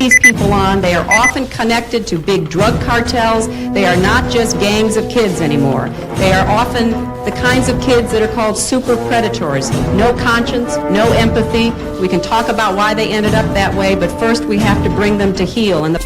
these people on. They are often connected to big drug cartels. They are not just gangs of kids anymore. They are often the kinds of kids that are called super predators. No conscience, no empathy. We can talk about why they ended up that way, but first we have to bring them to heel. And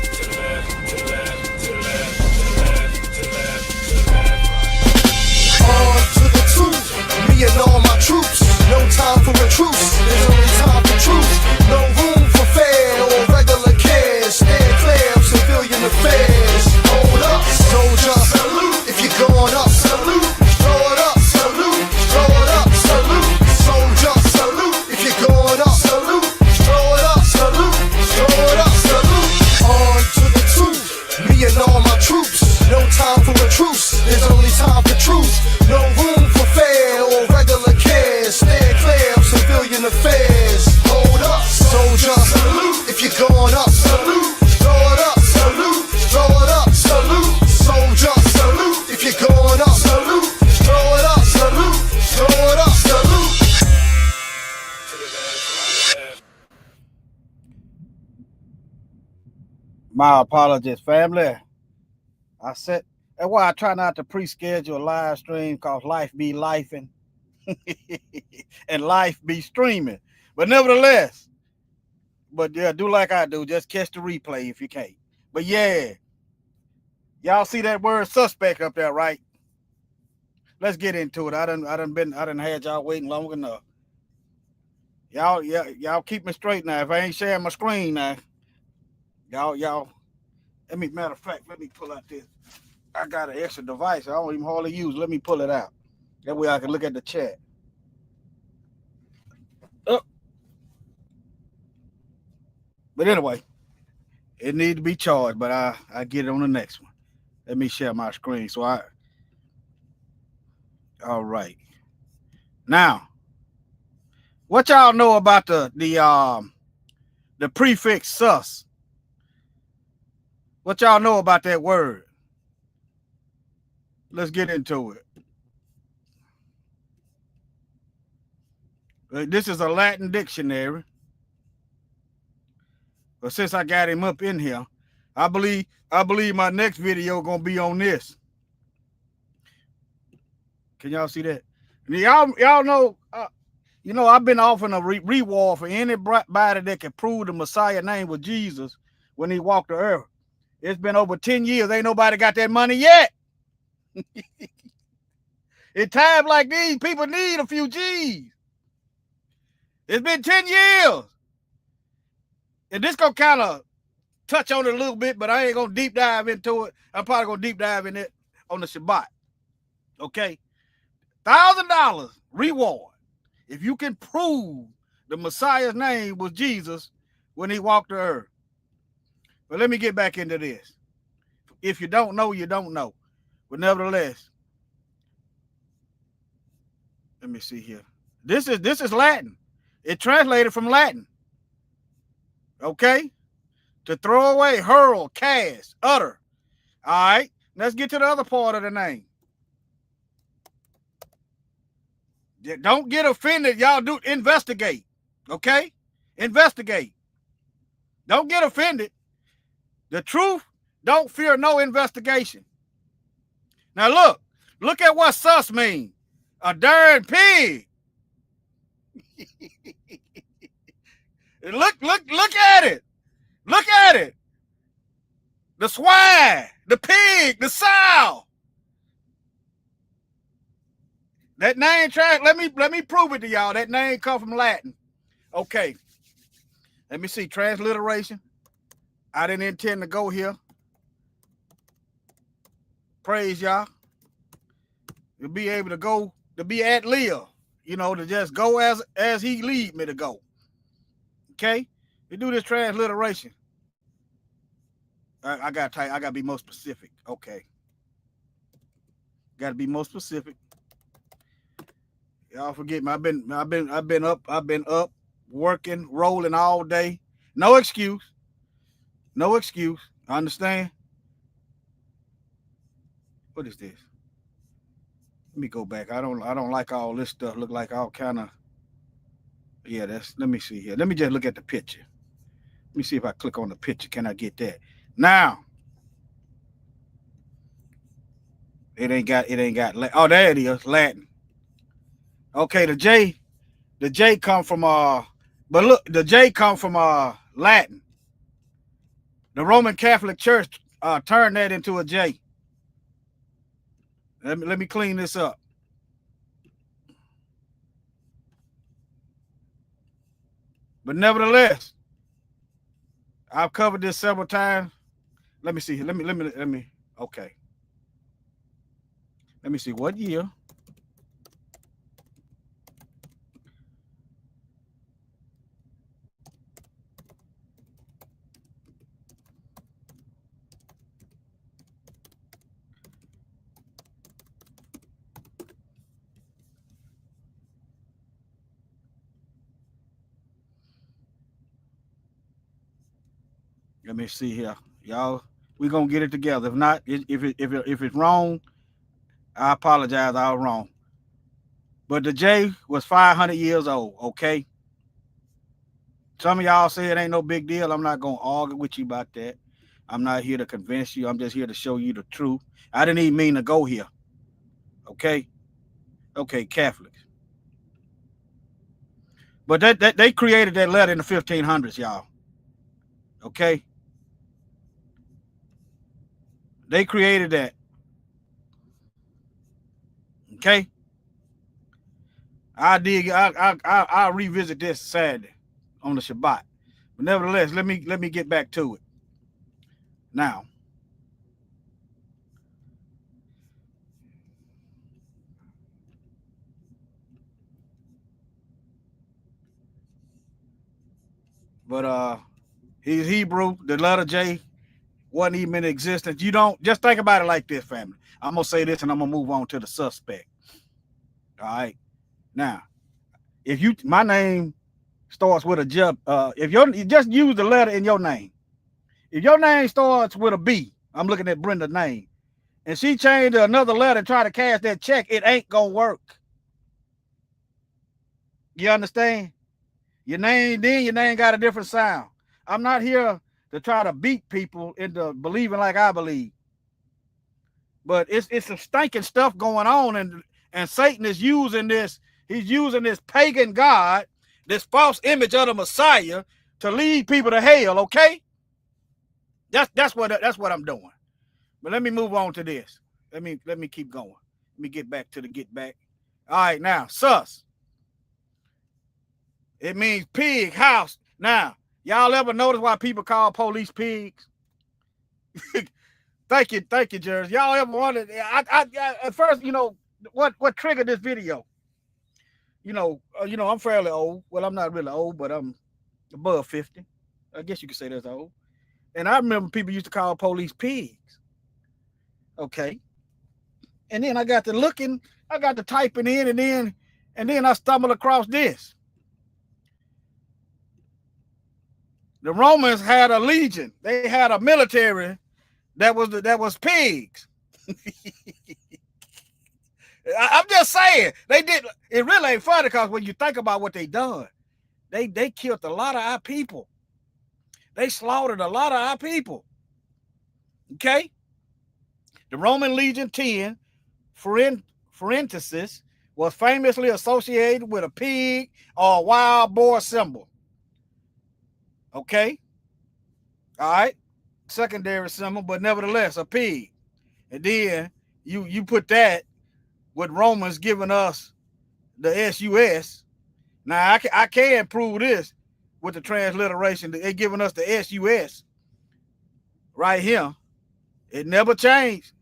and all my troops, no time for a truce, there's only time for truth. No room for fair or regular cares. Stand clear of civilian affairs. Hold up, soldier, salute. If you're going up, salute. Throw it up, salute. Throw it up, salute. Soldier, salute. If you're going up, salute. Throw it up, salute. Throw it up, salute. On to the truth, me and all my troops. No time for a truce, there's only time for truth. No room for fair or regular cares. Stand clear of civilian affairs. Hold up, soldier, salute. If you're going up, salute. Throw it up, salute. Throw it up, salute. Soldier, salute. If you're going up, salute. Throw it up, salute. Throw it up, salute. My apologies, family. I said that's why I try not to pre-schedule a live stream, cause life be lifing and life be streaming. But nevertheless, yeah, do like I do. Just catch the replay if you can't. But yeah, y'all see that word suspect up there, right? Let's get into it. I done had y'all waiting long enough. Y'all keep me straight now. If I ain't sharing my screen now, y'all. Matter of fact, let me pull out this. I got an extra device I don't even hardly use. Let me pull it out. That way I can look at the chat. Oh. But anyway, it needs to be charged, but I get it on the next one. Let me share my screen. All right. Now, what y'all know about the prefix sus? What y'all know about that word? Let's get into it. This is a Latin dictionary. But since I got him up in here, I believe my next video gonna be on this. Can y'all see that? Y'all know, I've been offering a reward for anybody that can prove the Messiah name was Jesus when he walked the earth. It's been over 10 years. Ain't nobody got that money yet. In times like these, people need a few G's. It's been 10 years. And this gonna kind of touch on it a little bit, but I ain't gonna deep dive into it. I'm probably gonna deep dive in it on the Shabbat. Okay? $1,000 reward if you can prove the Messiah's name was Jesus when he walked the earth. But let me get back into this. If you don't know, you don't know. But nevertheless, let me see here. This is Latin. It translated from Latin. Okay? To throw away, hurl, cast, utter. All right? Let's get to the other part of the name. Don't get offended. Y'all do investigate. Okay? Investigate. Don't get offended. The truth don't fear no investigation. Now look at what sus means. A darn pig. Look at it. Look at it. The swine, the pig, the sow. That name let me prove it to y'all. That name come from Latin. Okay. Let me see. Transliteration. I didn't intend to go here. Praise y'all. You'll be able to go, to be at Leah, to just go as he lead me to go. Okay? We do this transliteration. I gotta be more specific. Okay. Gotta be more specific. Y'all forget me. I've been up, working, rolling all day. No excuse. No excuse. I understand. What is this? Let me go back. I don't like all this stuff. Look like all kind of. Yeah, let me see here. Let me just look at the picture. me see if I click on the picture. Can I get that? Now, it ain't got oh, there it is, Latin. Okay, the J come from but look, the J come from Latin. The Roman Catholic Church turned that into a J. Let me clean this up. But nevertheless, I've covered this several times. Let me see. Let me. Okay. Let me see what year. Let me see here, y'all. We're gonna get it together. If not, if it's wrong, I apologize. I was wrong. But the J was 500 years old. Okay. Some of y'all say it ain't no big deal. I'm not gonna argue with you about that. I'm not here to convince you. I'm just here to show you the truth. I didn't even mean to go here. Okay. Okay, Catholics. But they created that letter in the 1500s, y'all. Okay. They created that. Okay. I'll revisit this Saturday on the Shabbat. But nevertheless, let me get back to it. Now. But he's Hebrew. The letter J wasn't even in existence. You don't just think about it like this, family. I'm gonna say this and I'm gonna move on to the suspect. All right. Now, if my name starts with a J, if you just use the letter in your name. If your name starts with a B, I'm looking at Brenda's name, and she changed to another letter and try to cash that check, it ain't gonna work. You understand? Your name got a different sound. I'm not here to try to beat people into believing like I believe. But it's some stinking stuff going on, and Satan is using this. He's using this pagan God, this false image of the Messiah, to lead people to hell. Okay, that's what I'm doing. But let me move on to this. Let me keep going. Let me get back to the get back. All right, now sus. It means pig house. Now, y'all ever notice why people call police pigs? Thank you, Jerry. Y'all ever wondered? I at first, what triggered this video? I'm fairly old. Well, I'm not really old, but I'm above 50. I guess you could say that's old. And I remember people used to call police pigs. Okay. And then I got to looking, I got to typing in, and then I stumbled across this. The Romans had a legion. They had a military that was pigs. I'm just saying, they did. It really ain't funny because when you think about what they done, they killed a lot of our people. They slaughtered a lot of our people. Okay? The Roman Legion 10, Forensis, was famously associated with a pig or a wild boar symbol. Okay? All right? Secondary symbol, but nevertheless, a pig. And then you put that with Romans giving us the SUS. Now, I can prove this with the transliteration. They're giving us the SUS right here. It never changed.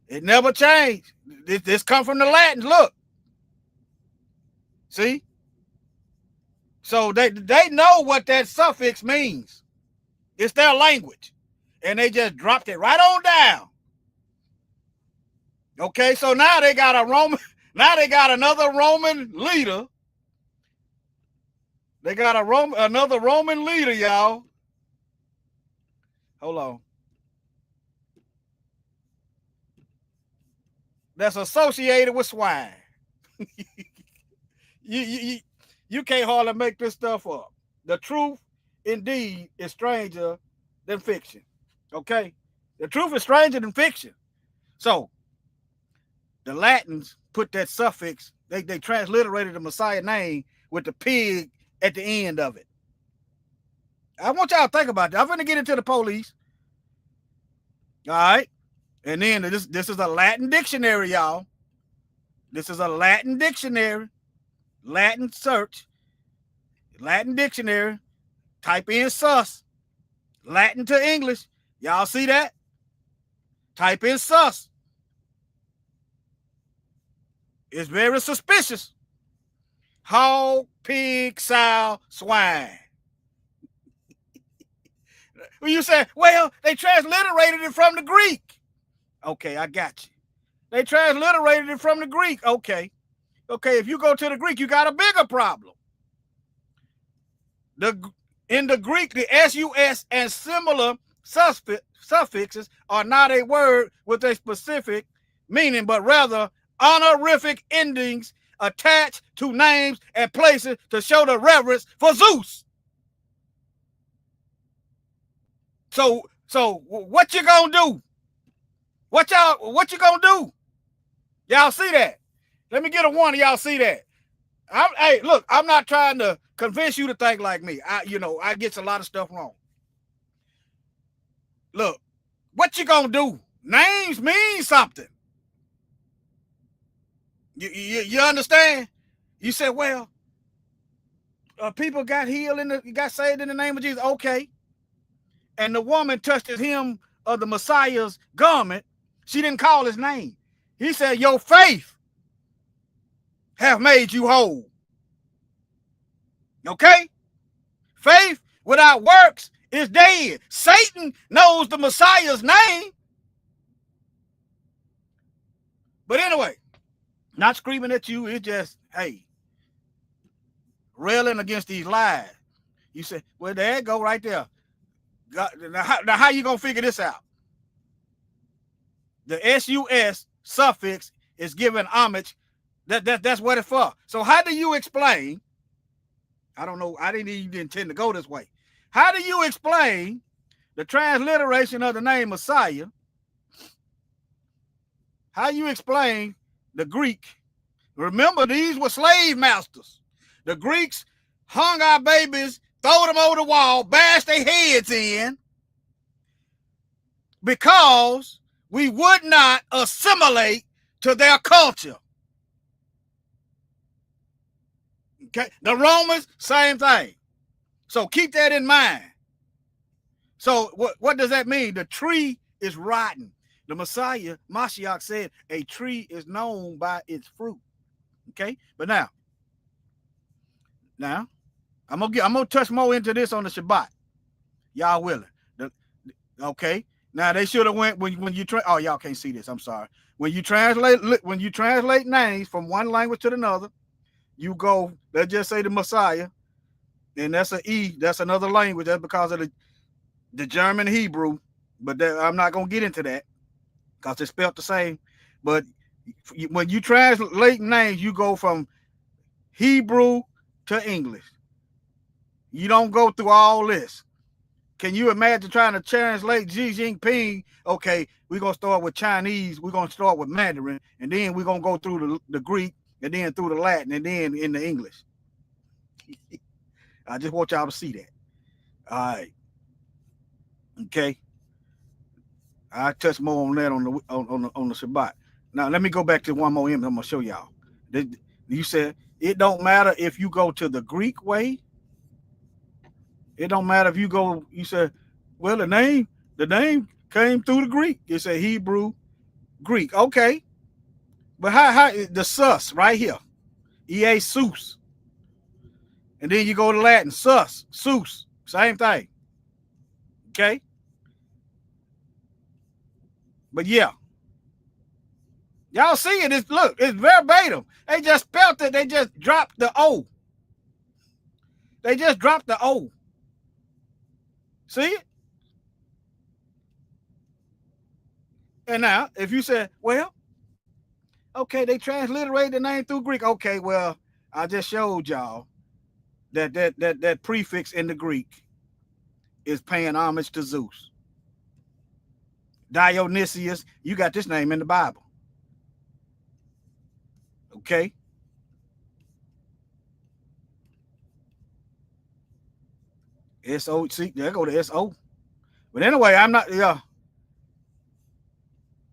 It never changed. This come from the Latins. Look. See? So they know what that suffix means. It's their language. And they just dropped it right on down. Okay, so now they got another Roman leader. They got another Roman leader, y'all. Hold on. That's associated with swine. You can't hardly make this stuff up. The truth indeed is stranger than fiction. Okay? The truth is stranger than fiction. So the Latins put that suffix, they transliterated the Messiah name with the pig at the end of it. I want y'all to think about that. I'm going to get into the police. All right. And then this is a Latin dictionary, y'all. This is a Latin dictionary. Latin search. Latin dictionary. Type in sus. Latin to English. Y'all see that? Type in sus. It's very suspicious. Hog, pig, sow, swine. When you say, well, they transliterated it from the Greek. Okay, I got you. They transliterated it from the Greek. Okay. Okay, if you go to the Greek, you got a bigger problem. In the Greek, the SUS and similar suffixes are not a word with a specific meaning, but rather honorific endings attached to names and places to show the reverence for Zeus. So what you gonna do? What you gonna do? Y'all see that? Let me get a one of y'all see that. Hey, look, I'm not trying to convince you to think like me. I get a lot of stuff wrong. Look, what you gonna do? Names mean something. You understand? You said, well, people got healed got saved in the name of Jesus. Okay. And the woman touched the hem of the Messiah's garment. She didn't call his name. He said, your faith have made you whole. Okay? Faith without works is dead. Satan knows the Messiah's name. But anyway, not screaming at you. It's just, hey, railing against these lies. You say, well, there it go right there. Now how you going to figure this out? The SUS suffix is giving homage. That's what it's for. So how do you explain? I don't know. I didn't even intend to go this way. How do you explain the transliteration of the name Messiah? How you explain the Greek? Remember, these were slave masters. The Greeks hung our babies, throw them over the wall, bash their heads in because we would not assimilate to their culture. Okay, the Romans, same thing. So keep that in mind. So what does that mean? The tree is rotten. The Messiah, Mashiach, said a tree is known by its fruit. Okay, but now I'm gonna touch more into this on the Shabbat. Y'all willing? Okay. Now they should have went when you oh, y'all can't see this. I'm sorry. When you translate names from one language to another, you go. Let's just say the Messiah, and that's an E. That's another language. That's because of the German Hebrew. But I'm not gonna get into that because it's spelled the same. But when you translate names, you go from Hebrew to English. You don't go through all this. Can you imagine trying to translate Xi Jinping? Okay, we're going to start with Chinese. We're going to start with Mandarin. And then we're going to go through the Greek and then through the Latin and then in the English. I just want y'all to see that. All right. Okay. I touch more on that on the Shabbat. Now, let me go back to one more image. I'm going to show y'all. You said it don't matter if you go to the Greek way. It don't matter if you go, you said, well, the name came through the Greek. It's a Hebrew, Greek. Okay. But how the sus right here. Jesus. And then you go to Latin, sus, sus, same thing. Okay. But yeah. Y'all see it. Look, it's verbatim. They just spelled it. They just dropped the O. They just dropped the O. See it? And now, if you say, well, okay, they transliterated the name through Greek. Okay, well, I just showed y'all that prefix in the Greek is paying homage to Zeus. Dionysius, you got this name in the Bible. Okay. S-O, see, there go the S-O. But anyway, I'm not, yeah.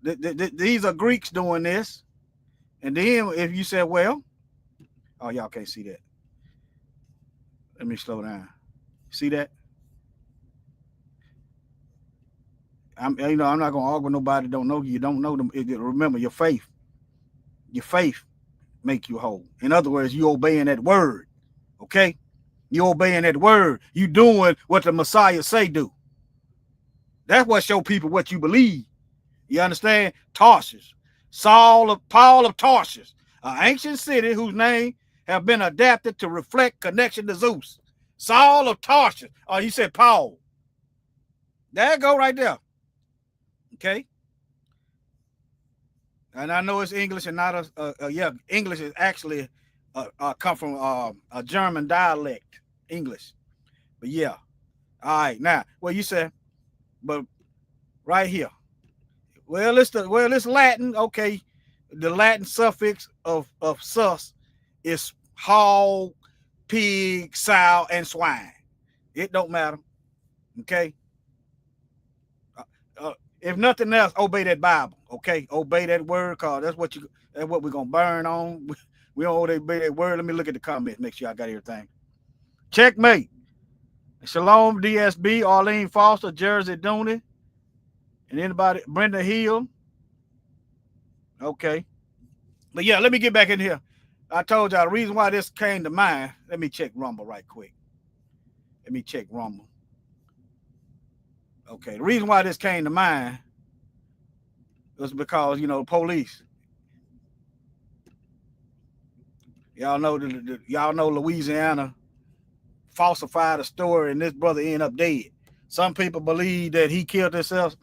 These are Greeks doing this. And then if you said, well, oh, y'all can't see that. Let me slow down. See that? I'm not gonna argue with nobody that don't know you. You don't know them. Remember, your faith make you whole. In other words, you obeying that word. Okay? You obeying that word. You doing what the Messiah say do. That's what show people what you believe. You understand? Tarshish. Paul of Tarshish, an ancient city whose name have been adapted to reflect connection to Zeus. Saul of Tarshish. Oh, he said Paul. There you go right there. Okay. And I know it's English and not yeah, English is actually come from a German dialect, English. But yeah. All right. Now, well, you said, but right here. Well, it's Latin. Okay. The Latin suffix of sus is hog, pig, sow, and swine. It don't matter. Okay. If nothing else, obey that Bible. Okay, obey that word, cause that's what we're gonna burn on. We don't obey that word. Let me look at the comments. Make sure I got everything. Checkmate. Shalom, DSB, Arlene Foster, Jersey Dooney, and anybody, Brenda Hill. Okay, but yeah, let me get back in here. I told y'all the reason why this came to mind. Let me check Rumble right quick. Let me check Rumble. Okay, the reason why this came to mind was because, you know, police. Y'all know y'all know Louisiana falsified a story and this brother ended up dead. Some people believe that he killed himself.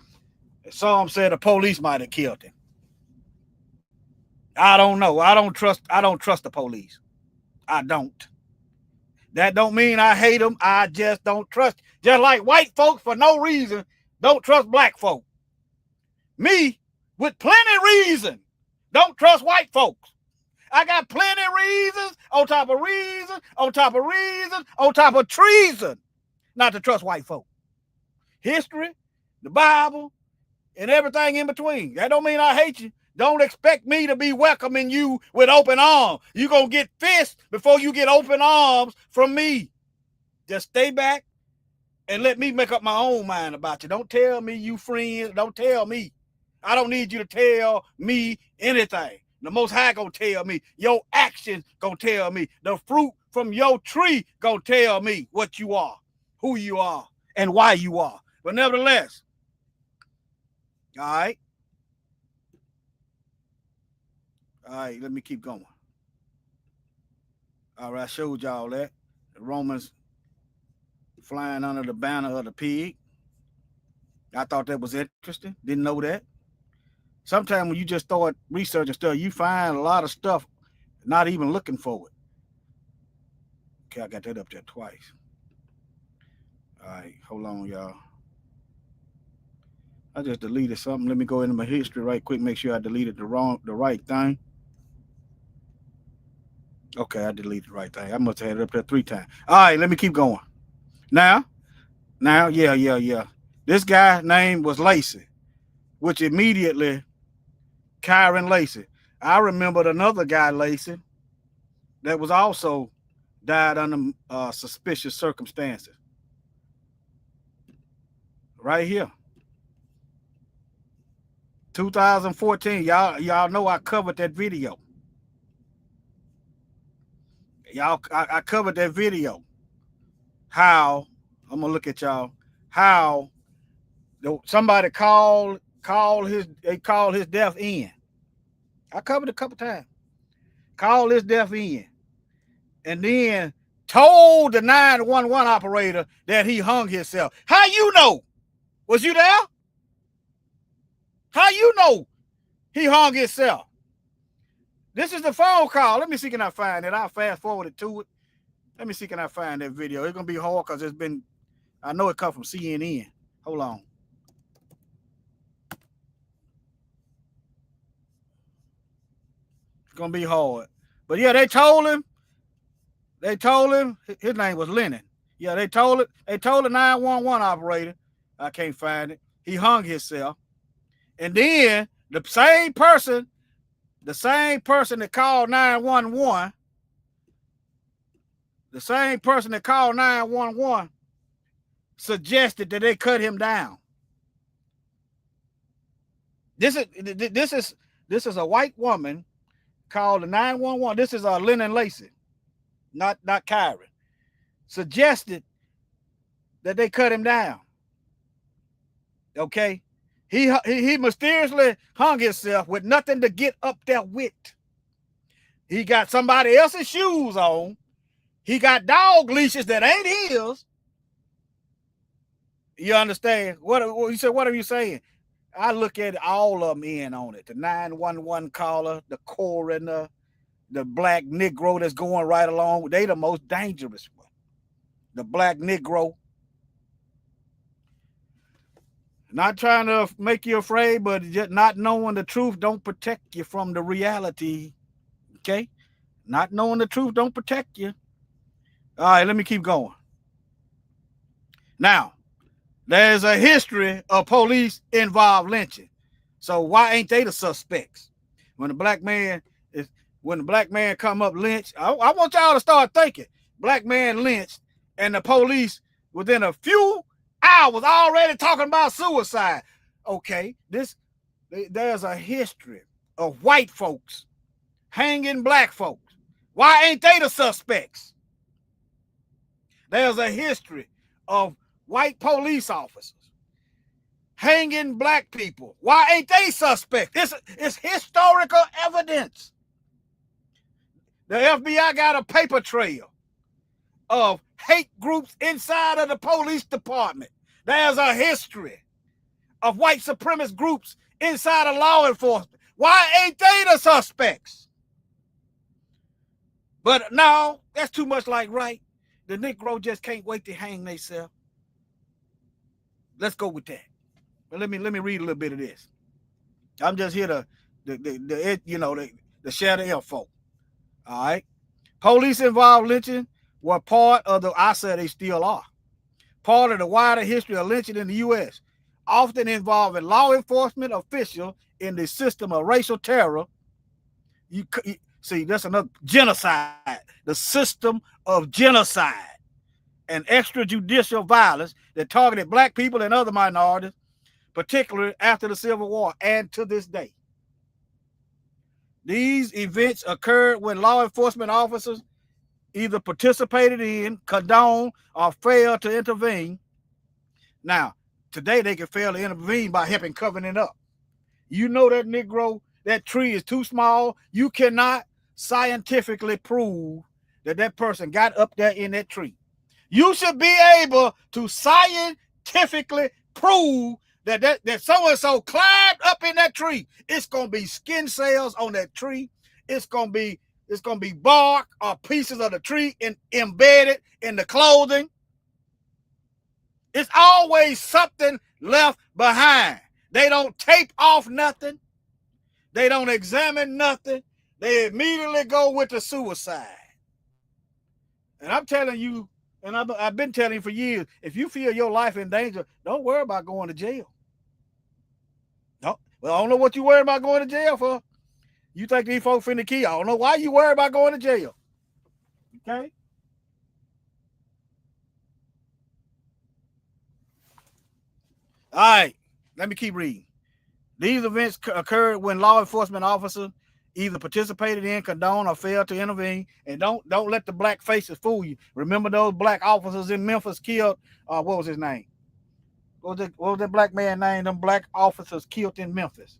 Some said the police might have killed him. I don't know. I don't trust the police. I don't. That don't mean I hate them. I just don't trust. Just like white folks for no reason don't trust black folk. Me, with plenty reason, don't trust white folks. I got plenty reasons on top of reason, on top of reason, on top of treason not to trust white folk. History, the Bible, and everything in between. That don't mean I hate you. Don't expect me to be welcoming you with open arms. You're going to get fists before you get open arms from me. Just stay back and let me make up my own mind about you. Don't tell me you friends. Don't tell me. I don't need you to tell me anything. The Most High gonna tell me. Your actions gonna tell me. The fruit from your tree gonna tell me what you are, who you are, and why you are. But nevertheless, all right. All right, let me keep going. All right, I showed y'all that. The Romans flying under the banner of the pig. I thought that was interesting. Didn't know that. Sometimes when you just start researching stuff, you find a lot of stuff not even looking for it. Okay, I got that up there twice. All right, hold on, y'all. I just deleted something. Let me go into my history right quick, make sure I deleted the right thing. Okay, I deleted the right thing. I must have had it up there 3 times. All right, let me keep going. Now, yeah. This guy's name was Lacey, which immediately, Kyron Lacey. I remembered another guy, Lacey, that was also died under suspicious circumstances. Right here. 2014. Y'all know I covered that video. I covered that video. How, I'm gonna look at y'all, how somebody called his death in. I covered it a couple times. Called his death in. And then told the 911 operator that he hung himself. How you know? Was you there? How you know he hung himself? This is the phone call. Let me see, can I find it? I'll fast forward it to it. Let me see, can I find that video? It's going to be hard because it's been I know it come from CNN. Hold on. It's gonna be hard. But yeah, they told him. They told him his name was Lennon. Yeah, they told it. They told the 911 operator. I can't find it. He hung himself. And then the same person that called 911, the same person that called 911 suggested that they cut him down. This is a white woman called the 911. This is Lennon Lacey, not Kyron. Suggested that they cut him down. Okay, he mysteriously hung himself with nothing to get up there with. He got somebody else's shoes on. He got dog leashes that ain't his. You understand? What you said? What are you saying? I look at all of them in on it. The 911 caller, the coroner, the black Negro that's going right along. They the most dangerous one. The black Negro. Not trying to make you afraid, but just not knowing the truth don't protect you from the reality. Okay? Not knowing the truth don't protect you. All right, let me keep going. Now, there's a history of police-involved lynching. So why ain't they the suspects? When the black man come up lynched, I want y'all to start thinking. Black man lynched, and the police within a few hours already talking about suicide. Okay, there's a history of white folks hanging black folks. Why ain't they the suspects? There's a history of white police officers hanging black people. Why ain't they suspects? It's historical evidence. The FBI got a paper trail of hate groups inside of the police department. There's a history of white supremacist groups inside of law enforcement. Why ain't they the suspects? But no, that's too much like right. The Negro just can't wait to hang themselves. Let's go with that. But let me read a little bit of this. I'm just here to share the info. All right. Police involved lynching were part of I said they still are. Part of the wider history of lynching in the U.S., often involving law enforcement officials in the system of racial terror. You see, that's another genocide. The system of genocide and extrajudicial violence that targeted black people and other minorities, particularly after the Civil War and to this day. These events occurred when law enforcement officers either participated in, condoned, or failed to intervene. Now, today they can fail to intervene by helping covering it up. You know that Negro, that tree is too small. You cannot scientifically prove that person got up there in that tree. You should be able to scientifically prove that so-and-so climbed up in that tree. It's going to be skin cells on that tree. It's going to be bark or pieces of the tree embedded in the clothing. It's always something left behind. They don't tape off nothing. They don't examine nothing. They immediately go with the suicide. And I'm telling you, and I've been telling you for years, if you feel your life in danger, don't worry about going to jail. No, well, I don't know what you worry about going to jail for. You think these folks finna kill you. I don't know why you worry about going to jail. Okay? All right, let me keep reading. These events occurred when law enforcement officers either participated in, condoned, or failed to intervene. And don't let the black faces fool you. Remember those black officers in Memphis killed? What was his name? What was that black man name? Them black officers killed in Memphis.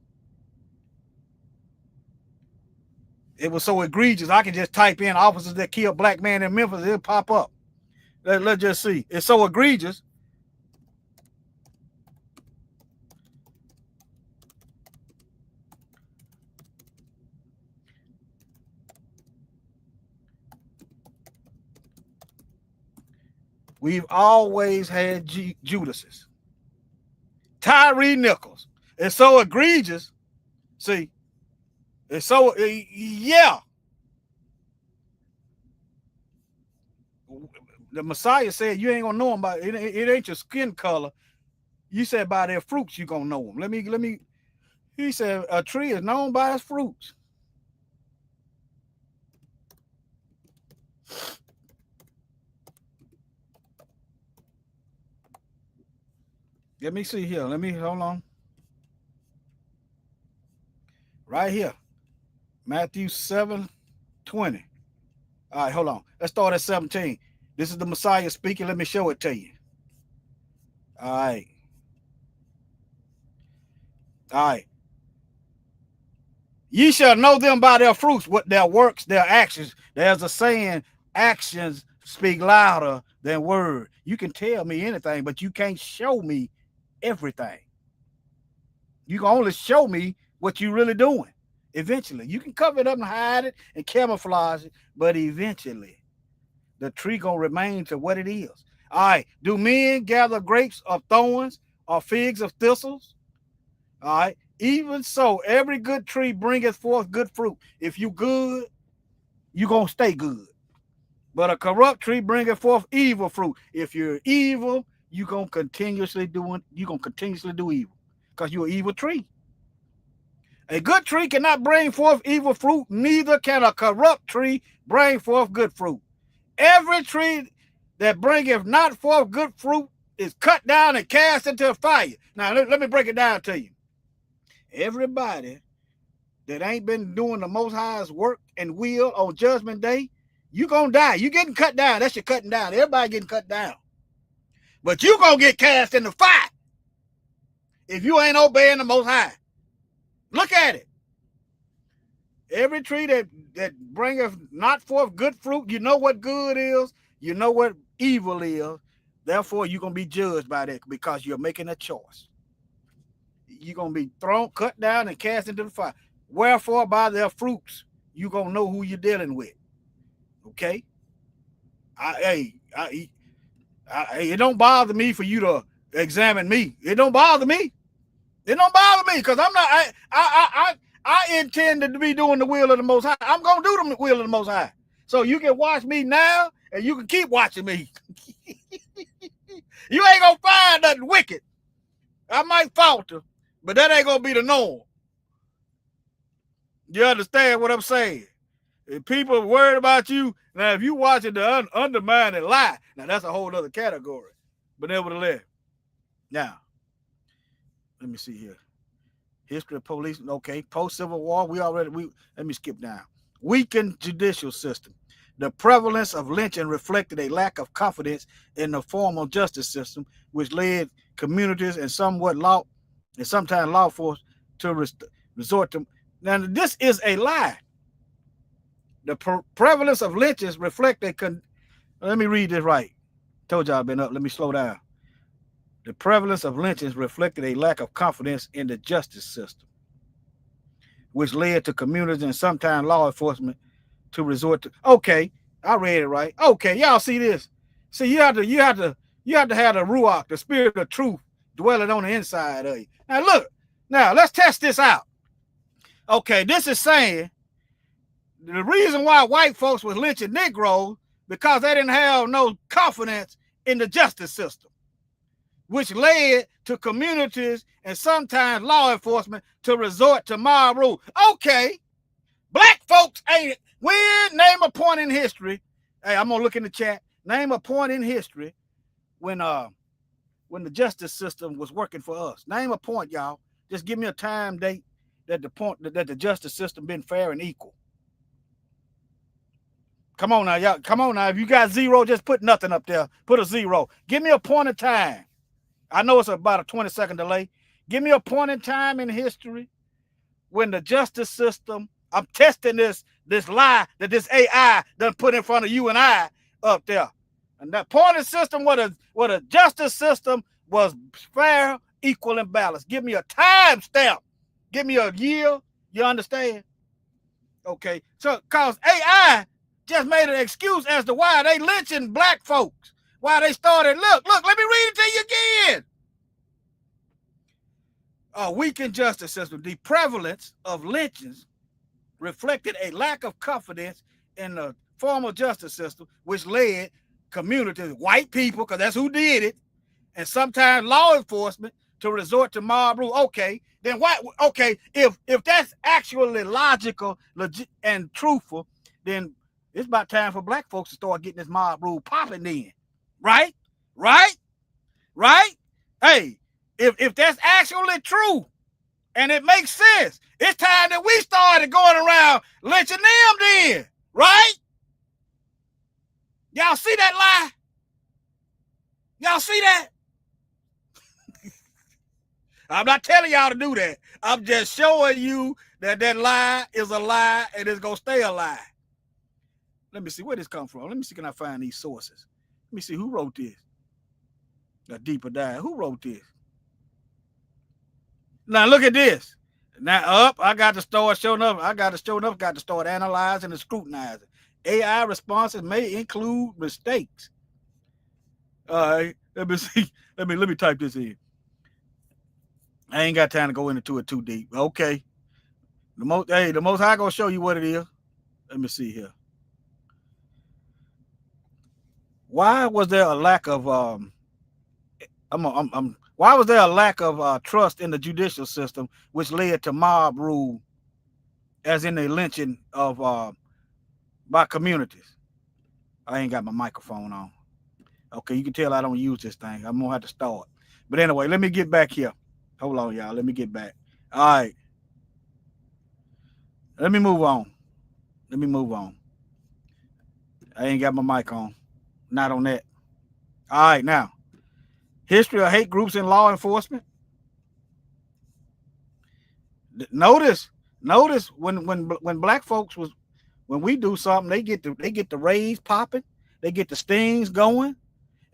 It was so egregious. I can just type in officers that killed black man in Memphis. It'll pop up. Let's just see. It's so egregious. We've always had Judases. Tyree Nichols. It's so egregious. See, it's so, yeah. The Messiah said you ain't gonna know them by it ain't your skin color. You said by their fruits you gonna know them. Let me. He said a tree is known by its fruits. Let me see here. Hold on. Right here. Matthew 7:20. All right, hold on. Let's start at 17. This is the Messiah speaking. Let me show it to you. All right. All right. Ye shall know them by their fruits, what their works, their actions. There's a saying, actions speak louder than words. You can tell me anything, but you can't show me everything. You can only show me what you're really doing. Eventually, you can cover it up and hide it and camouflage it, but eventually, the tree gonna remain to what it is. All right, do men gather grapes of thorns or figs of thistles? All right, even so, every good tree bringeth forth good fruit. If you good, you gonna stay good. But a corrupt tree bringeth forth evil fruit. If you're evil, you gonna continuously do evil because you're an evil tree. A good tree cannot bring forth evil fruit, neither can a corrupt tree bring forth good fruit. Every tree that bringeth not forth good fruit is cut down and cast into a fire. Now, let me break it down to you. Everybody that ain't been doing the Most High's work and will on Judgment Day, you gonna die. You getting cut down. That's your cutting down. Everybody getting cut down. But you gonna get cast in the fire if you ain't obeying the Most High. Look at it. Every tree that bringeth not forth good fruit, you know what good is, you know what evil is. Therefore, you're going to be judged by that because you're making a choice. You're going to be cut down and cast into the fire. Wherefore, by their fruits, you're going to know who you're dealing with. Okay? It don't bother me for you to examine me. It don't bother me. It don't bother me because I'm not. I intend to be doing the will of the Most High. I'm gonna do the will of the Most High. So you can watch me now, and you can keep watching me. You ain't gonna find nothing wicked. I might falter, but that ain't gonna be the norm. You understand what I'm saying? If people are worried about you, now if you watching the undermine and lie, now that's a whole other category. But nevertheless, now. Let me see here. History of police. Okay. Post-Civil War. Let me skip down. Weakened judicial system. The prevalence of lynching reflected a lack of confidence in the formal justice system, which led communities and sometimes law enforcement to resort to. Now, this is a lie. The prevalence of lynchings reflect let me read this right. Told y'all I've been up. Let me slow down. The prevalence of lynchings reflected a lack of confidence in the justice system, which led to communities and sometimes law enforcement to resort to. Okay, I read it right. Okay, y'all see this? See, you have to have the Ruach, the spirit of truth, dwelling on the inside of you. Now look, let's test this out. Okay, this is saying the reason why white folks was lynching Negroes because they didn't have no confidence in the justice system, which led to communities and sometimes law enforcement to resort to moral rule. Okay, black folks ain't. Name a point in history. Hey, I'm gonna look in the chat. Name a point in history when the justice system was working for us. Name a point, y'all. Just give me a time date that the justice system been fair and equal. Come on now, y'all. Come on now. If you got zero, just put nothing up there. Put a zero. Give me a point in time. I know it's about a 20-second delay. Give me a point in time in history when the justice system, I'm testing this lie that this AI done put in front of you and I up there. And that point in system where the justice system was fair, equal, and balanced. Give me a time stamp. Give me a year. You understand? Okay. So, because AI just made an excuse as to why they lynching black folks. why they started. Look, let me read it to you again. A weakened justice system. The prevalence of lynchings reflected a lack of confidence in the formal justice system, which led communities, white people, because that's who did it, and sometimes law enforcement to resort to mob rule. Okay, then why? Okay, if that's actually logical, legit, and truthful, then it's about time for black folks to start getting this mob rule popping in, right? Hey, if that's actually true and it makes sense, it's time that we started going around lynching them then, right? Y'all see that lie? Y'all see that? I'm not telling y'all to do that. I'm just showing you that that lie is a lie and it's going to stay a lie. Let me see where this comes from. Let me see, can I find these sources? Let me see who wrote this. A deeper dive. Who wrote this? Now look at this. Now I got to start showing up. Got to start analyzing and scrutinizing. AI responses may include mistakes. All right, let me see. Let me type this in. I ain't got time to go into it too deep. Okay. The most High gonna show you what it is. Let me see here. Why was there a lack of why was there a lack of trust in the judicial system, which led to mob rule, as in the lynching of by communities? I ain't got my microphone on. Okay, you can tell I don't use this thing. I'm gonna have to start. But anyway, let me get back here. Hold on, y'all. Let me get back. All right. Let me move on. I ain't got my mic on. Not on that. All right, now. History of hate groups in law enforcement. Notice when black folks when we do something, they get the raids popping, they get the stings going,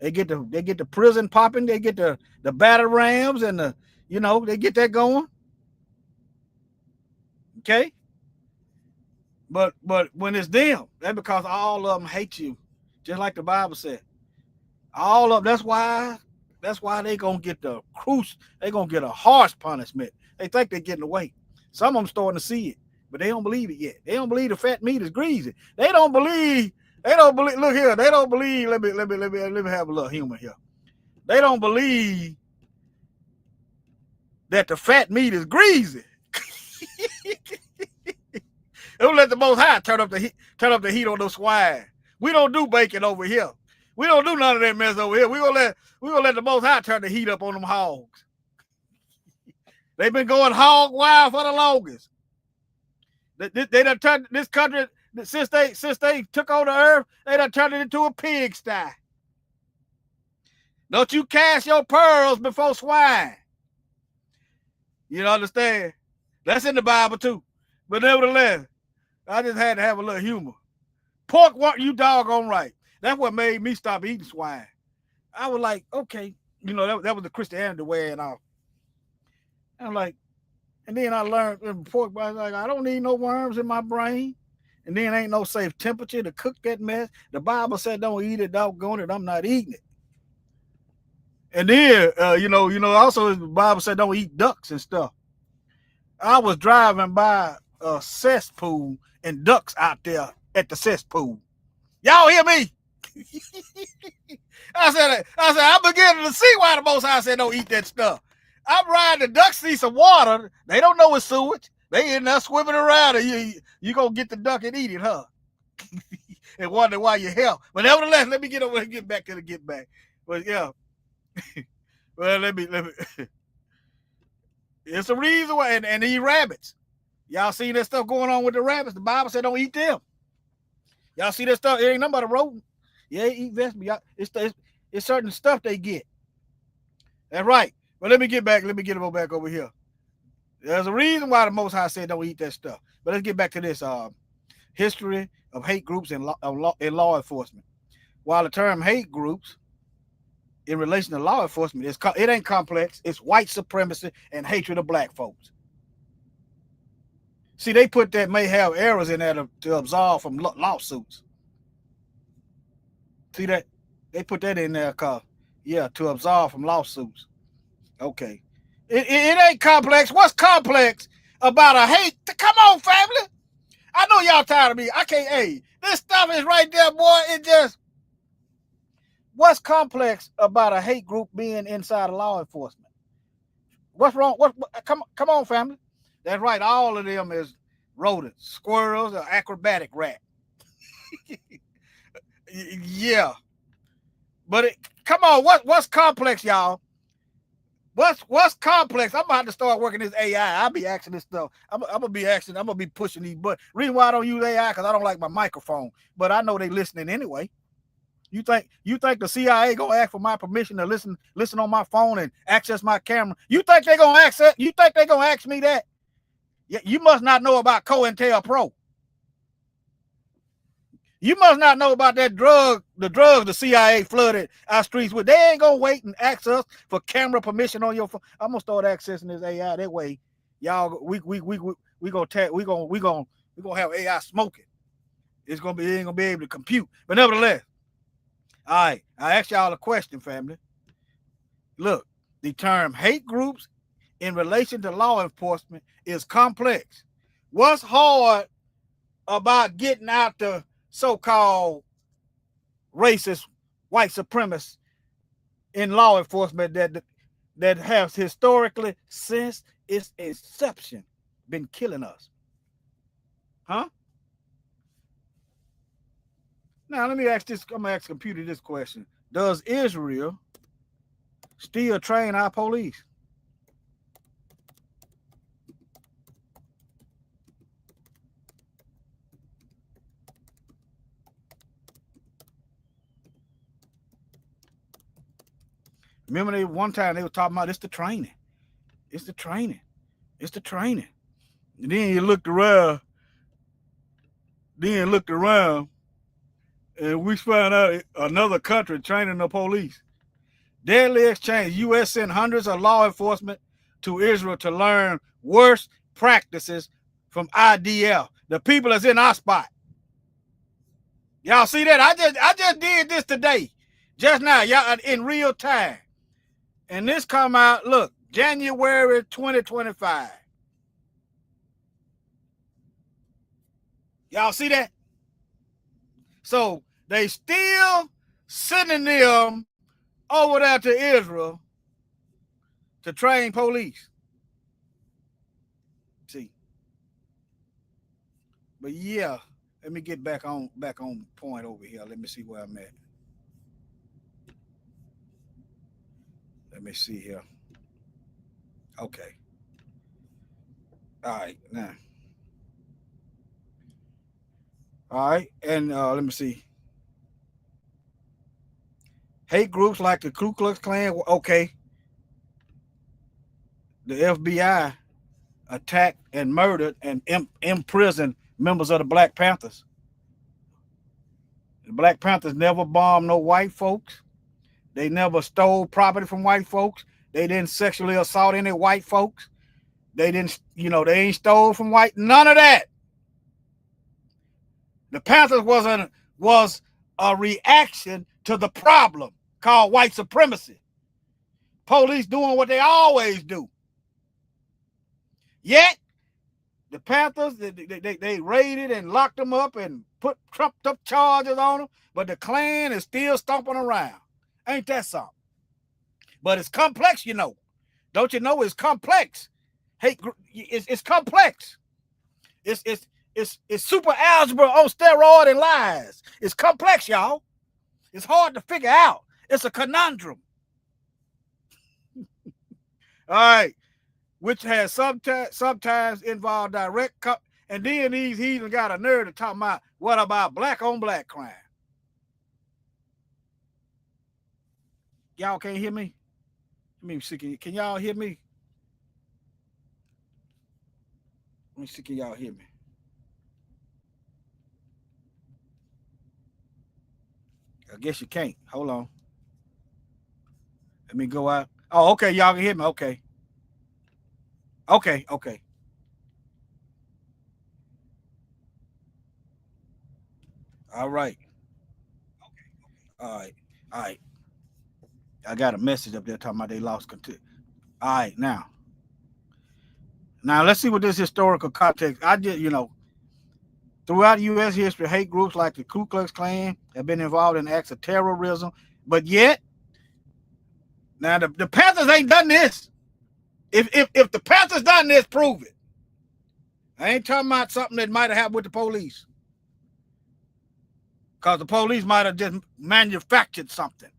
they get the prison popping, they get the battle rams and they get that going. Okay. But when it's them, that's because all of them hate you, just like the Bible said. All of that's why they gonna get the cruise. They gonna get a harsh punishment. They think they're getting away. Some of them starting to see it, but they don't believe it yet. They don't believe the fat meat is greasy. They don't believe. Look here. They don't believe. Let me have a little humor here. They don't believe that the fat meat is greasy. Don't let the Most High turn up the heat on those swine. We don't do bacon over here. We don't do none of that mess over here. We gonna let the Most High turn the heat up on them hogs. They've been going hog wild for the longest. They done turned this country since they took on the earth. They done turned it into a pigsty. Don't you cast your pearls before swine. You understand? That's in the Bible too. But nevertheless, I just had to have a little humor. Pork, what you doggone right. That's what made me stop eating swine. I was like, okay, that was the Christianity wearing off. I'm like, and then I learned pork, I was like, I don't need no worms in my brain. And then ain't no safe temperature to cook that mess. The Bible said don't eat it, doggone it, I'm not eating it. And then, also the Bible said don't eat ducks and stuff. I was driving by a cesspool and ducks out there at the cesspool. Y'all hear me? I said, I'm beginning to see why the Most High said don't eat that stuff. I'm riding, the ducks see some water. They don't know it's sewage. They in there swimming around and you gonna get the duck and eat it, huh? And wonder why you help. But nevertheless, let me get over and get back to the get back. But yeah. Well, let me. It's a reason why, and these rabbits. Y'all see that stuff going on with the rabbits? The Bible said don't eat them. Y'all see that stuff? It ain't nothing but a rodent. Yeah, eat vegetables. It's certain stuff they get. That's right. But let me get back. Let me get them back over here. There's a reason why the Most High said don't eat that stuff. But let's get back to this history of hate groups in law enforcement. While the term hate groups in relation to law enforcement, it ain't complex. It's white supremacy and hatred of black folks. See, they put that may have errors in there to absolve from lawsuits. See that? They put that in there cause yeah, to absolve from lawsuits. Okay. It ain't complex. What's complex about a hate? Come on, family. I know y'all tired of me. I can't. Hey, this stuff is right there, boy. It just. What's complex about a hate group being inside of law enforcement? What's wrong? What? Come on, family. That's right. All of them is rodents, squirrels, or acrobatic rat. Yeah, but come on. What's complex, y'all? What's complex? I'm about to start working this AI. I'll be asking this stuff. I'm gonna be asking. I'm gonna be pushing these. But reason why I don't use AI because I don't like my microphone. But I know they listening anyway. You think the CIA gonna ask for my permission to listen on my phone and access my camera? You think they gonna access? You think they gonna ask me that? Yeah, you must not know about COINTELPRO. You must not know about the drugs the CIA flooded our streets with. They ain't gonna wait and ask us for camera permission on your phone. I'm gonna start accessing this AI that way. Y'all, we gonna have AI smoking. It ain't gonna be able to compute. But nevertheless, all right, I ask y'all a question, family. Look, the term hate groups in relation to law enforcement is complex. What's hard about getting out the so-called racist white supremacists in law enforcement that has historically, since its inception, been killing us? Huh? Now let me ask this. I'm gonna ask the computer this question: does Israel still train our police? Remember, one time they were talking about it's the training. It's the training. It's the training. And then you looked around. And we found out another country training the police. Deadly exchange. U.S. sent hundreds of law enforcement to Israel to learn worst practices from IDF. The people that's in our spot. Y'all see that? I just did this today. Just now, y'all, in real time. And this come out, look, January 2025. Y'all see that? So they still sending them over there to Israel to train police. See. But yeah, let me get back on point over here. Let me see where I'm at. Let me see here. Okay. All right, now. All right, and let me see. Hate groups like the Ku Klux Klan. Okay. The FBI attacked and murdered and imprisoned members of the Black Panthers. The Black Panthers never bombed no white folks. They never stole property from white folks. They didn't sexually assault any white folks. They didn't, they ain't stole from white. None of that. The Panthers was a reaction to the problem called white supremacy. Police doing what they always do. Yet, the Panthers, they raided and locked them up and put trumped up charges on them, but the Klan is still stomping around. Ain't that something? But it's complex, Don't you know it's complex? Hey, it's complex. It's super algebra on steroid and lies. It's complex, y'all. It's hard to figure out. It's a conundrum. All right. Which has sometimes involved direct and then these heathens got a nerve to talk about what about black on black crime. Y'all can't hear me? Let me see. Can y'all hear me? Let me see. Can y'all hear me? I guess you can't. Hold on. Let me go out. Oh, okay. Y'all can hear me. Okay. Okay. All right. All right. All right. I got a message up there talking about they lost control. All right, now let's see what this historical context. I just, throughout U.S. history, hate groups like the Ku Klux Klan have been involved in acts of terrorism, but yet, now the Panthers ain't done this. If the Panthers done this, prove it. I ain't talking about something that might have happened with the police, because the police might have just manufactured something.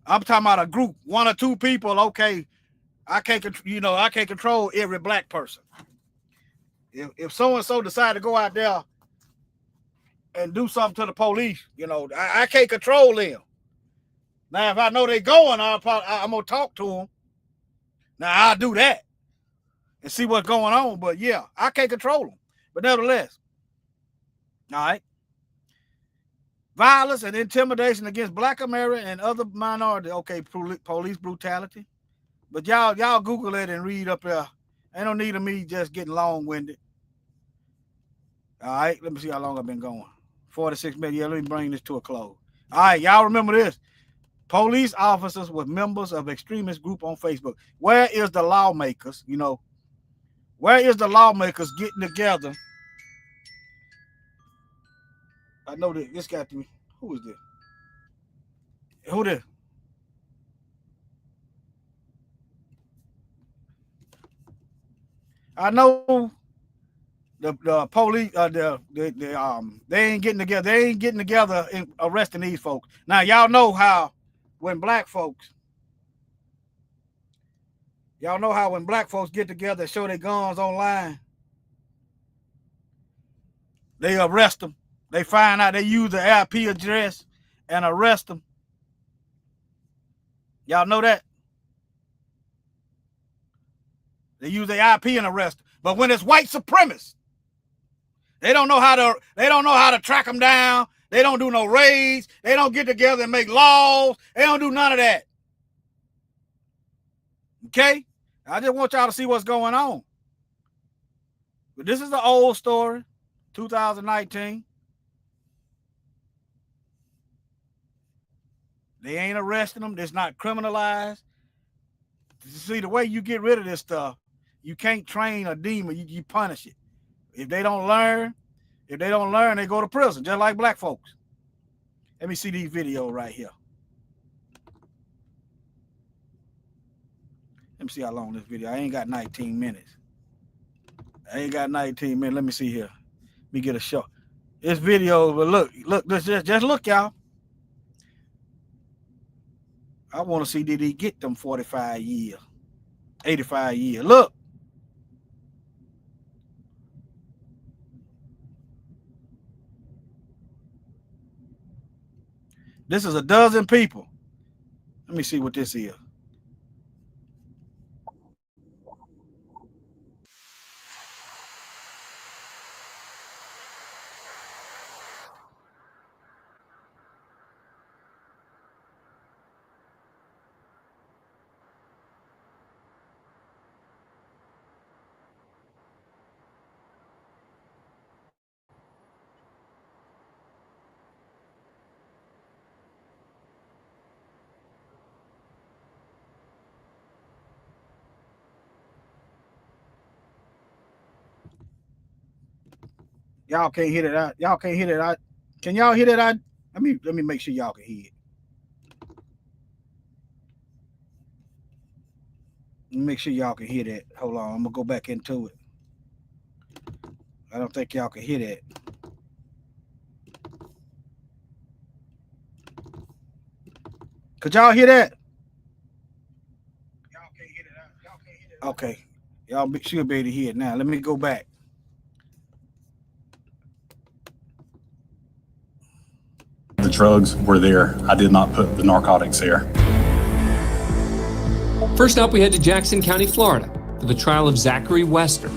I'm talking about a group, 1 or 2 people. Okay, I can't control every black person. If so and so decide to go out there and do something to the police, I can't control them. Now, if I know they're going, I'm gonna talk to them. Now I'll do that and see what's going on. But yeah, I can't control them. But nevertheless, all right. Violence and intimidation against Black America and other minorities. Okay, police brutality. But y'all Google it and read up there. Ain't no need of me just getting long-winded. All right, let me see how long I've been going. 46 minutes. Yeah, let me bring this to a close. All right, y'all remember this. Police officers were members of extremist group on Facebook. Where is the lawmakers? Where is the lawmakers getting together? I know that this got to be. Who is this? Who this? I know the police. They ain't getting together. They ain't getting together and arresting these folks. Now y'all know how when black folks get together and show their guns online, they arrest them. They find out they use the IP address and arrest them. Y'all know that? They use their IP and arrest them. But when it's white supremacists, they don't know how to track them down. They don't do no raids. They don't get together and make laws. They don't do none of that. Okay? I just want y'all to see what's going on. But this is the old story, 2019. They ain't arresting them. It's not criminalized. See, the way you get rid of this stuff, you can't train a demon. You punish it. If they don't learn, they go to prison, just like black folks. Let me see these videos right here. Let me see how long this video. I ain't got 19 minutes. Let me see here. Let me get a shot. This video, but look, just look, y'all. I want to see, did he get them 45 years, 85 years? Look. This is a dozen people. Let me see what this is. Y'all can't hear it out. Y'all can't hear it out. Can y'all hear that out? Let me make sure y'all can hear it. Make sure y'all can hear that. Hold on, I'm gonna go back into it. I don't think y'all can hear that. Could y'all hear that? Y'all can't hear it. Y'all can't hear it. Okay, y'all should be able to hear it now. Let me go back. The drugs were there. I did not put the narcotics there. First up, we head to Jackson County, Florida, for the trial of Zachary Wester.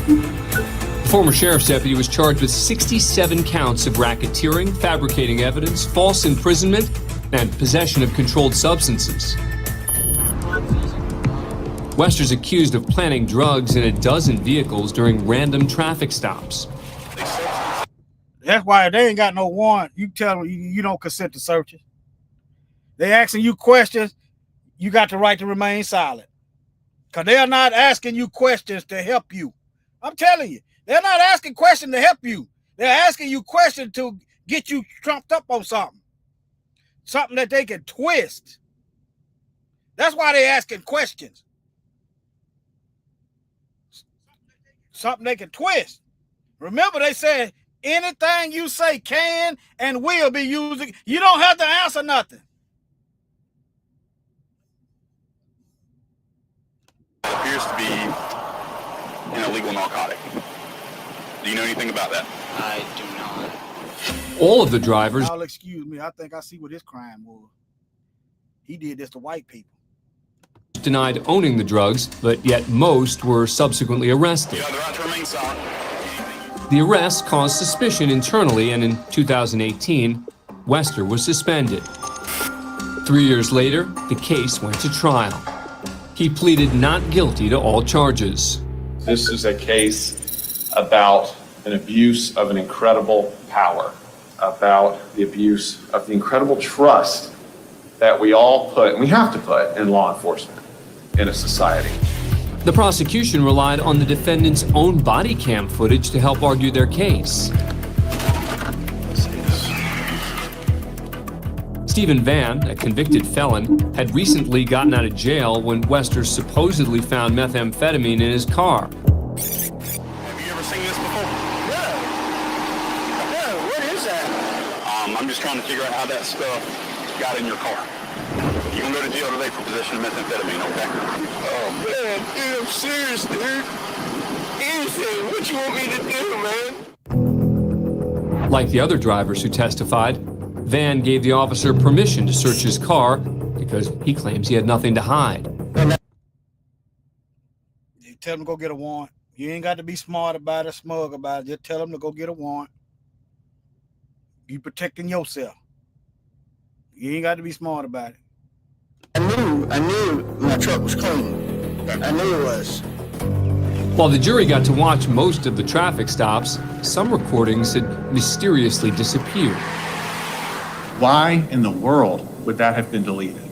The former sheriff's deputy was charged with 67 counts of racketeering, fabricating evidence, false imprisonment, and possession of controlled substances. Wester's accused of planting drugs in a dozen vehicles during random traffic stops. That's why if they ain't got no warrant, you tell them you don't consent to searches. They asking you questions, you got the right to remain silent. Because they're not asking you questions to help you. I'm telling you, they're not asking questions to help you. They're asking you questions to get you trumped up on something. Something that they can twist. That's why they're asking questions. Something they can twist. Remember, they said anything you say can and will be used. You don't have to answer nothing. Appears to be an illegal narcotic. Do you know anything about that? I do not. All of the drivers Y'all excuse me. I think I see what his crime was. He did this to white people. denied owning the drugs, but yet most were subsequently arrested. You have the right to remain silent. The arrest caused suspicion internally, and in 2018, Wester was suspended. 3 years later, the case went to trial. He pleaded not guilty to all charges. This is a case about an abuse of an incredible power, about the abuse of the incredible trust that we all put, and we have to put, in law enforcement in a society. The prosecution relied on the defendant's own body cam footage to help argue their case. Stephen Van, a convicted felon, had recently gotten out of jail when Wester supposedly found methamphetamine in his car. Have you ever seen this before? No, what is that? I'm just trying to figure out how that stuff got in your car. You're gonna go to jail today for possession of methamphetamine, okay? Oh man, dude, I'm serious, dude. Anything, what you want me to do, man? Like the other drivers who testified, Van gave the officer permission to search his car because he claims he had nothing to hide. You tell them to go get a warrant. You ain't got to be smart about it, smug about it. Just tell them to go get a warrant. You protecting yourself. You ain't got to be smart about it. I knew my truck was clean. I knew it was. While the jury got to watch most of the traffic stops, some recordings had mysteriously disappeared. Why in the world would that have been deleted?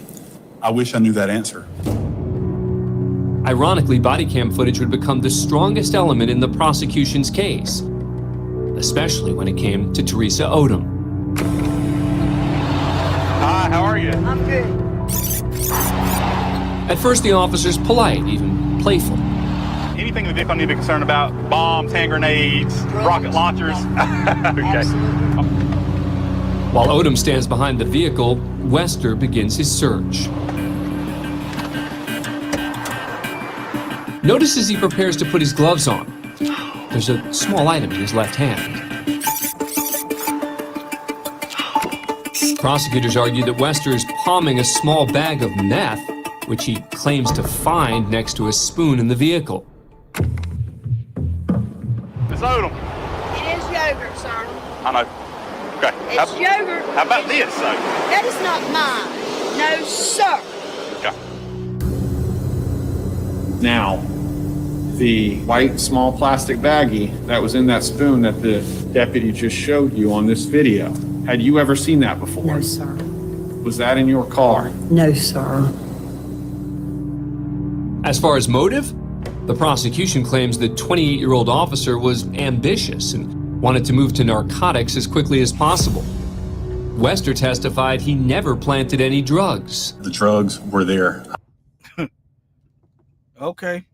I wish I knew that answer. Ironically, body cam footage would become the strongest element in the prosecution's case, especially when it came to Teresa Odom. Hi, how are you? I'm good. At first, the officer's polite, even playful. Anything in the vehicle I need to be concerned about? Bombs, hand grenades, rocket launchers? Okay. Absolutely. While Odom stands behind the vehicle, Wester begins his search. Notice as he prepares to put his gloves on, there's a small item in his left hand. Prosecutors argue that Wester is palming a small bag of meth, which he claims to find next to a spoon in the vehicle. Miss Odom. It is yogurt, sir. I know. Okay. It's yogurt. How about this, though? That is not mine. No, sir. Okay. Now, the white small plastic baggie that was in that spoon that the deputy just showed you on this video, had you ever seen that before? No, sir. Was that in your car? No, sir. As far as motive, the prosecution claims the 28-year-old officer was ambitious and wanted to move to narcotics as quickly as possible. Wester testified he never planted any drugs. The drugs were there. Okay.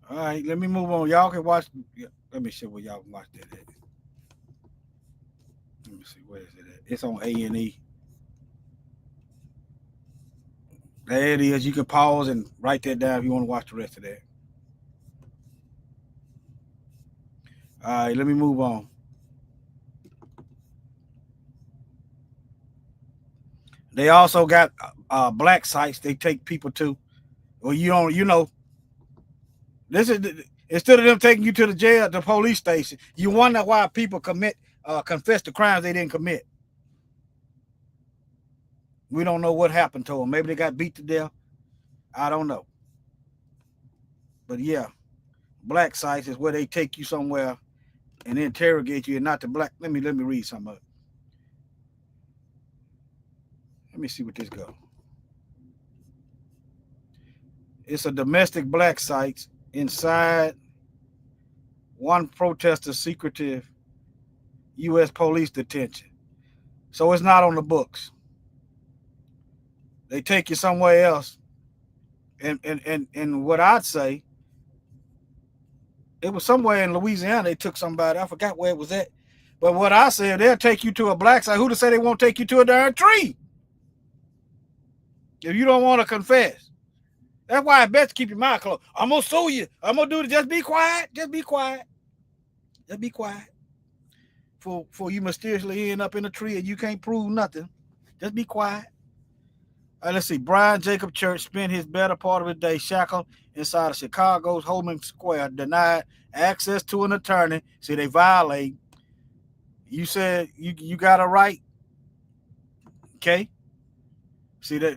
All right, let me move on. Y'all can watch. Let me see where y'all can watch that at. Let me see, where is it at? It's on A&E. There it is. You can pause and write that down if you want to watch the rest of that. All right, let me move on. They also got black sites they take people to. Well, this is instead of them taking you to the jail, the police station, you wonder why people confess to crimes they didn't commit. We don't know what happened to them. Maybe they got beat to death. I don't know. But yeah, black sites is where they take you somewhere and interrogate you and not the black. Let me read some of it. Let me see what this goes. It's a domestic black site inside one protester's secretive U.S. police detention. So it's not on the books. They take you somewhere else. And what I'd say, it was somewhere in Louisiana they took somebody. I forgot where it was at. But what I said, they'll take you to a black site. Who to say they won't take you to a darn tree? If you don't want to confess. That's why I best keep your mouth closed. I'm going to sue you. I'm going to do it. Just be quiet. Just be quiet. Just be quiet. For you mysteriously end up in a tree and you can't prove nothing. Just be quiet. Let's see. Brian Jacob Church spent his better part of his day shackled inside of Chicago's Holman Square, denied access to an attorney. See, they violate. You said you got a right. Okay. See they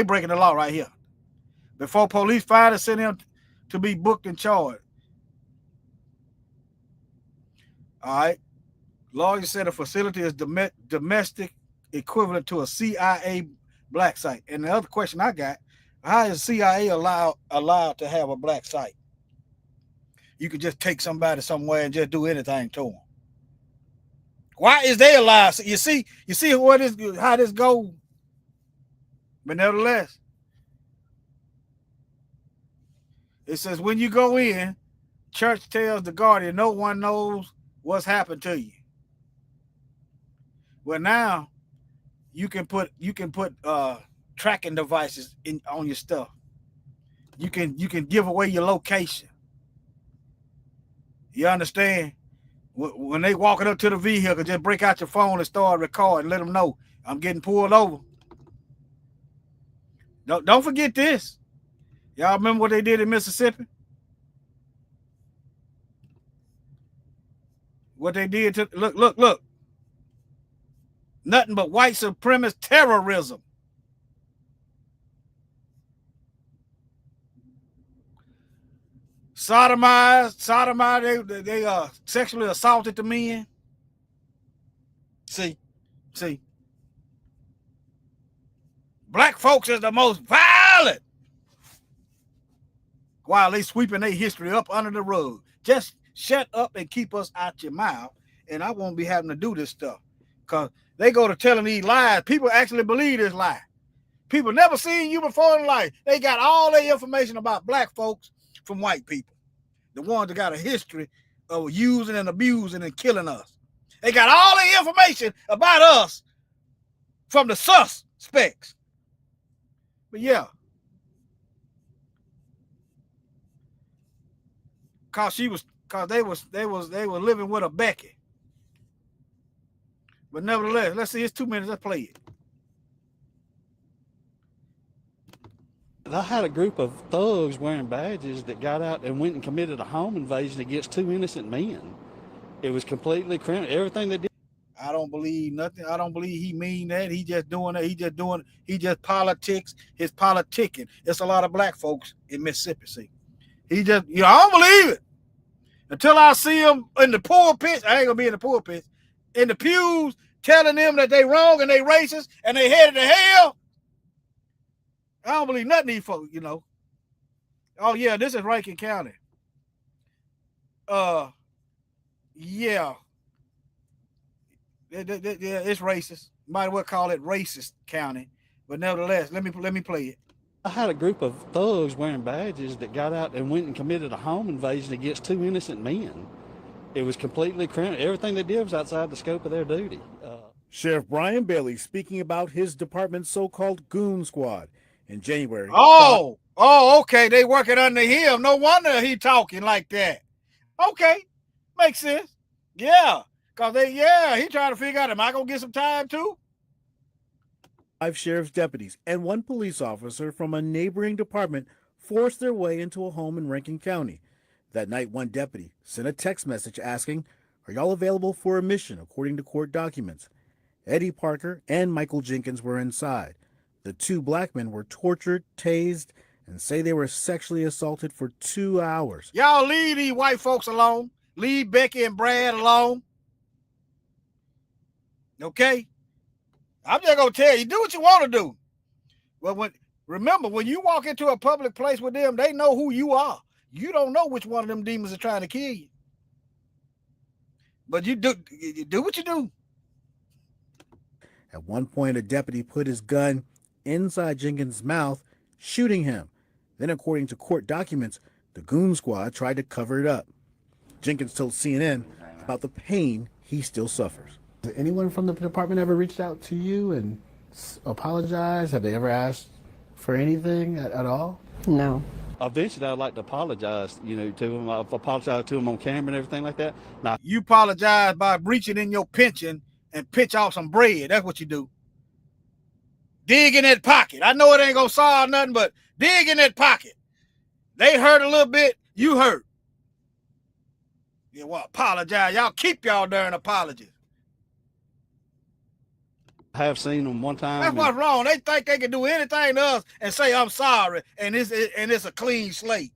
breaking the law right here. Before police finally sent him to be booked and charged. All right. Lawyer said a facility is domestic equivalent to a CIA black site. And the other question I got, how is CIA allowed to have a black site? You could just take somebody somewhere and just do anything to them. Why is they allowed? You see how this goes. But nevertheless, it says when you go in, Church tells the Guardian no one knows what's happened to you. Well, now you can put tracking devices on your stuff. You can give away your location. You understand? When they walking up to the vehicle, just break out your phone and start recording. Let them know I'm getting pulled over. Don't forget this. Y'all remember what they did in Mississippi? What they did to look. Nothing but white supremacist terrorism. Sodomized, they sexually assaulted the men. See. Black folks is the most violent. While they sweeping their history up under the rug. Just shut up and keep us out your mouth, and I won't be having to do this stuff. Because they go to telling these lies. People actually believe this lie. People never seen you before in life. They got all their information about black folks from white people. The ones that got a history of using and abusing and killing us. They got all the information about us from the SUS-pects. But yeah. Cause they were living with a Becky. But nevertheless, let's see, it's 2 minutes, let's play it. I had a group of thugs wearing badges that got out and went and committed a home invasion against 2 innocent men. It was completely criminal. Everything they did. I don't believe nothing. I don't believe he mean that. He just doing that. He just politics. His politicking. It's a lot of black folks in Mississippi. See, I don't believe it until I see him in the pulpit. I ain't gonna be in the pulpit. In the pews, telling them that they wrong and they racist and they headed to hell. I don't believe nothing these folks. Oh yeah, this is Rankin County. Yeah. It's racist. Might as well call it racist county. But nevertheless, let me play it. I had a group of thugs wearing badges that got out and went and committed a home invasion against 2 innocent men. It was completely criminal. Everything they did was outside the scope of their duty. Sheriff Brian Bailey speaking about his department's so-called goon squad in January. Oh, okay. They working under him. No wonder he talking like that. Okay, makes sense. Yeah. Because he trying to figure out, am I going to get some time too? 5 sheriff's deputies and 1 police officer from a neighboring department forced their way into a home in Rankin County. That night, 1 deputy sent a text message asking, "Are y'all available for a mission?" according to court documents. Eddie Parker and Michael Jenkins were inside. The 2 black men were tortured, tased, and say they were sexually assaulted for 2 hours. Y'all leave these white folks alone. Leave Becky and Brad alone. Okay? I'm just going to tell you, do what you want to do. Well, remember, when you walk into a public place with them, they know who you are. You don't know which one of them demons are trying to kill you. But you do what you do. At one point, a deputy put his gun inside Jenkins' mouth, shooting him. Then, according to court documents, the goon squad tried to cover it up. Jenkins told CNN about the pain he still suffers. Has anyone from the department ever reached out to you and apologized? Have they ever asked for anything at all? No. Eventually, I'd like to apologize, to him. I've apologized to him on camera and everything like that. Now, You apologize by reaching in your pension and pitch off some bread. That's what you do. Dig in that pocket. I know it ain't gonna solve nothing, but dig in that pocket. They hurt a little bit, you hurt. You want to apologize. Y'all keep y'all darn apologies. I have seen them one time. That's what's wrong. They think they can do anything to us and say, I'm sorry, and it's a clean slate.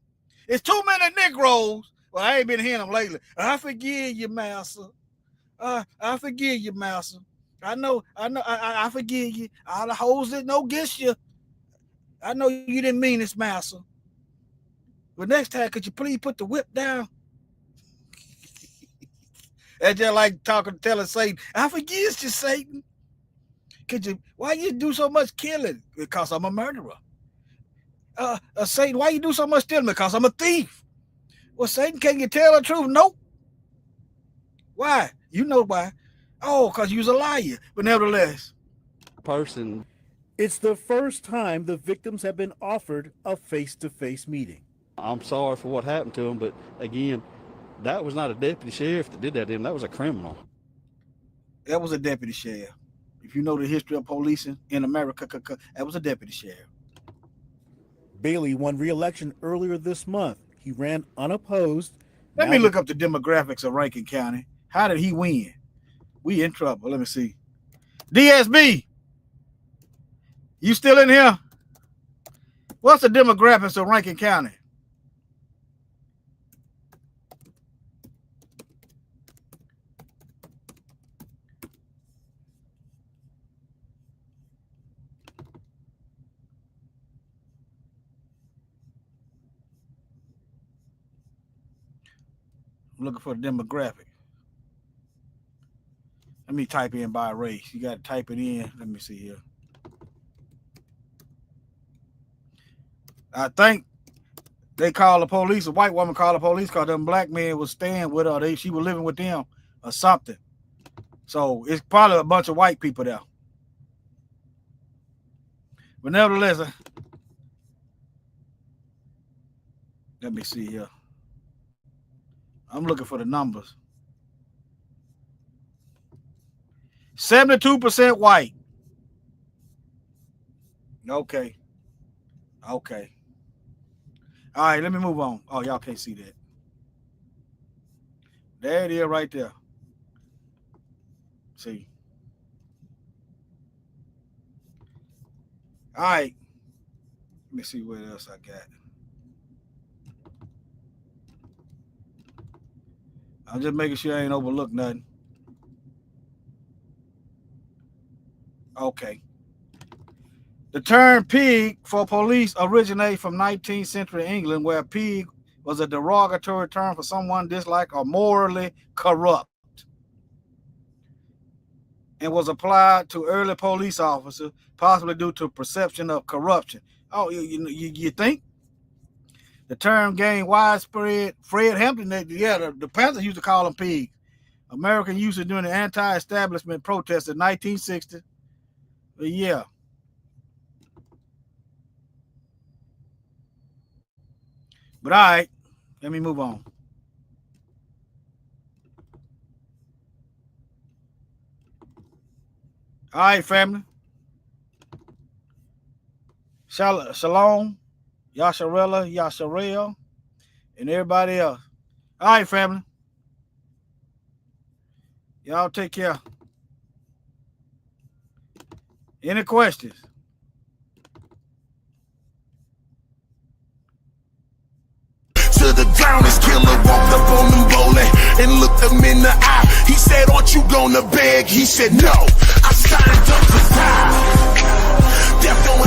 It's too many Negroes. Well, I ain't been hearing them lately. I forgive you, master. I forgive you, master. I forgive you. All the hoes that know against you. I know you didn't mean this, master. But next time, could you please put the whip down? That's just like telling Satan, I forgive you, Satan. Why you do so much killing? Because I'm a murderer. Satan, why you do so much stealing? Because I'm a thief. Well, Satan, can you tell the truth? Nope. Why? You know why. Oh, because you was a liar. But nevertheless. Person. It's the first time the victims have been offered a face-to-face meeting. I'm sorry for what happened to him, but again, that was not a deputy sheriff that did that to him. That was a criminal. That was a deputy sheriff. If you know the history of policing in America, that was a deputy sheriff. Bailey won re-election earlier this month. He ran unopposed. Let me look up the demographics of Rankin County. How did he win? We in trouble. Let me see. DSB, you still in here? What's the demographics of Rankin County? I'm looking for the demographic. Let me type in by race. You got to type it in. Let me see here. I think they called the police. A white woman called the police because them black men was staying with her. She was living with them or something. So it's probably a bunch of white people there. But nevertheless, let me see here. I'm looking for the numbers. 72% white. Okay. All right, let me move on. Oh, y'all can't see that. There it is right there. See. All right. Let me see what else I got. I'm just making sure I ain't overlooked nothing. Okay. The term pig for police originates from 19th century England, where pig was a derogatory term for someone disliked or morally corrupt, and was applied to early police officers, possibly due to perception of corruption. Oh, you think? The term gained widespread. Fred Hampton, the Panthers used to call them pigs. American usage during the anti-establishment protests in 1960. Yeah. But all right, let me move on. All right, family. Shalom, Yasharella, Yasharel, and everybody else. All right, family. Y'all take care. Any questions? To the ground, this killer walked up on them bowling. and looked him in the eye. He said, aren't you gonna beg? He said, no, I signed up to die. Death don't